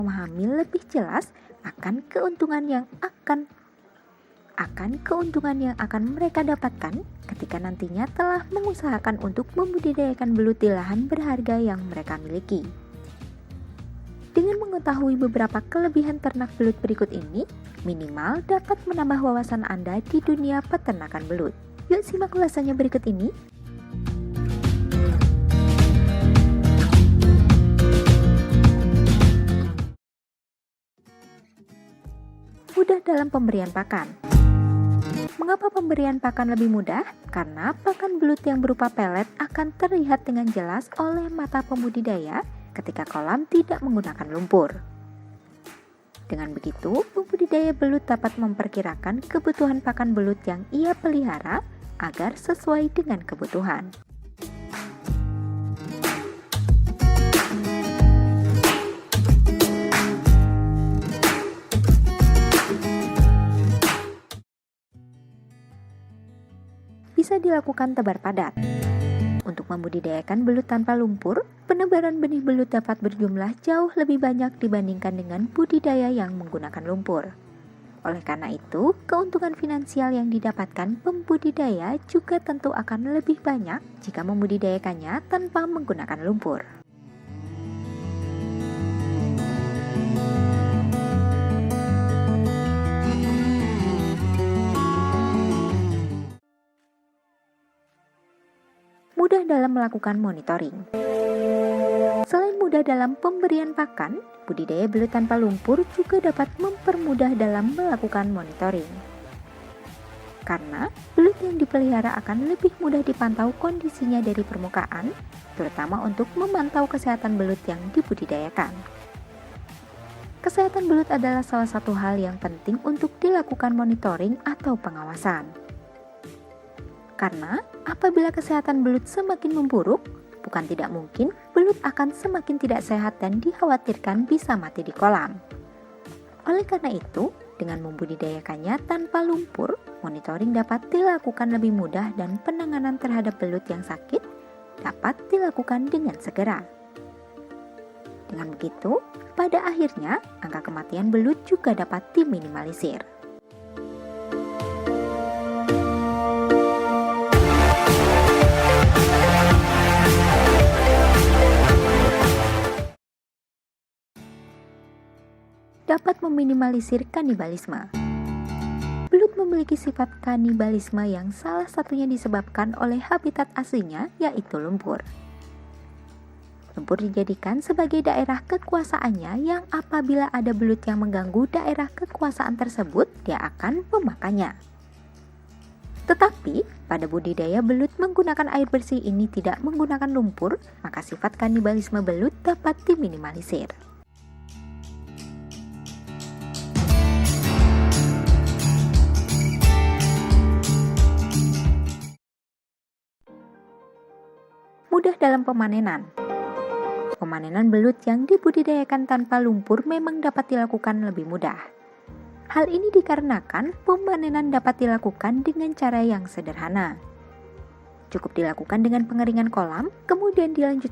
memahami lebih jelas akan keuntungan yang akan mereka dapatkan ketika nantinya telah mengusahakan untuk membudidayakan belut di lahan berharga yang mereka miliki. Dengan mengetahui beberapa kelebihan ternak belut berikut ini, minimal dapat menambah wawasan Anda di dunia peternakan belut. Yuk simak ulasannya berikut ini. Mudah dalam pemberian pakan. Mengapa pemberian pakan lebih mudah? Karena pakan belut yang berupa pelet akan terlihat dengan jelas oleh mata pembudidaya ketika kolam tidak menggunakan lumpur. Dengan begitu, pembudidaya belut dapat memperkirakan kebutuhan pakan belut yang ia pelihara agar sesuai dengan kebutuhan. Bisa dilakukan tebar padat. Untuk membudidayakan belut tanpa lumpur, penebaran benih belut dapat berjumlah jauh lebih banyak dibandingkan dengan budidaya yang menggunakan lumpur. Oleh karena itu, keuntungan finansial yang didapatkan pembudidaya juga tentu akan lebih banyak jika membudidayakannya tanpa menggunakan lumpur. Mudah dalam melakukan monitoring. Selain mudah dalam pemberian pakan, budidaya belut tanpa lumpur juga dapat mempermudah dalam melakukan monitoring. Karena belut yang dipelihara akan lebih mudah dipantau kondisinya dari permukaan, terutama untuk memantau kesehatan belut yang dibudidayakan. Kesehatan belut adalah salah satu hal yang penting untuk dilakukan monitoring atau pengawasan. Karena apabila kesehatan belut semakin memburuk, bukan tidak mungkin belut akan semakin tidak sehat dan dikhawatirkan bisa mati di kolam. Oleh karena itu, dengan membudidayakannya tanpa lumpur, monitoring dapat dilakukan lebih mudah dan penanganan terhadap belut yang sakit dapat dilakukan dengan segera. Dengan begitu, pada akhirnya angka kematian belut juga dapat diminimalisir. Dapat meminimalisir kanibalisme. Belut memiliki sifat kanibalisme yang salah satunya disebabkan oleh habitat aslinya, yaitu lumpur. Lumpur dijadikan sebagai daerah kekuasaannya yang apabila ada belut yang mengganggu daerah kekuasaan tersebut, dia akan memakannya. Tetapi, pada budidaya belut menggunakan air bersih ini tidak menggunakan lumpur, maka sifat kanibalisme belut dapat diminimalisir. Mudah dalam pemanenan. Pemanenan belut yang dibudidayakan tanpa lumpur memang dapat dilakukan lebih mudah. Hal ini dikarenakan pemanenan dapat dilakukan dengan cara yang sederhana. Cukup dilakukan dengan pengeringan kolam, kemudian dilanjutkan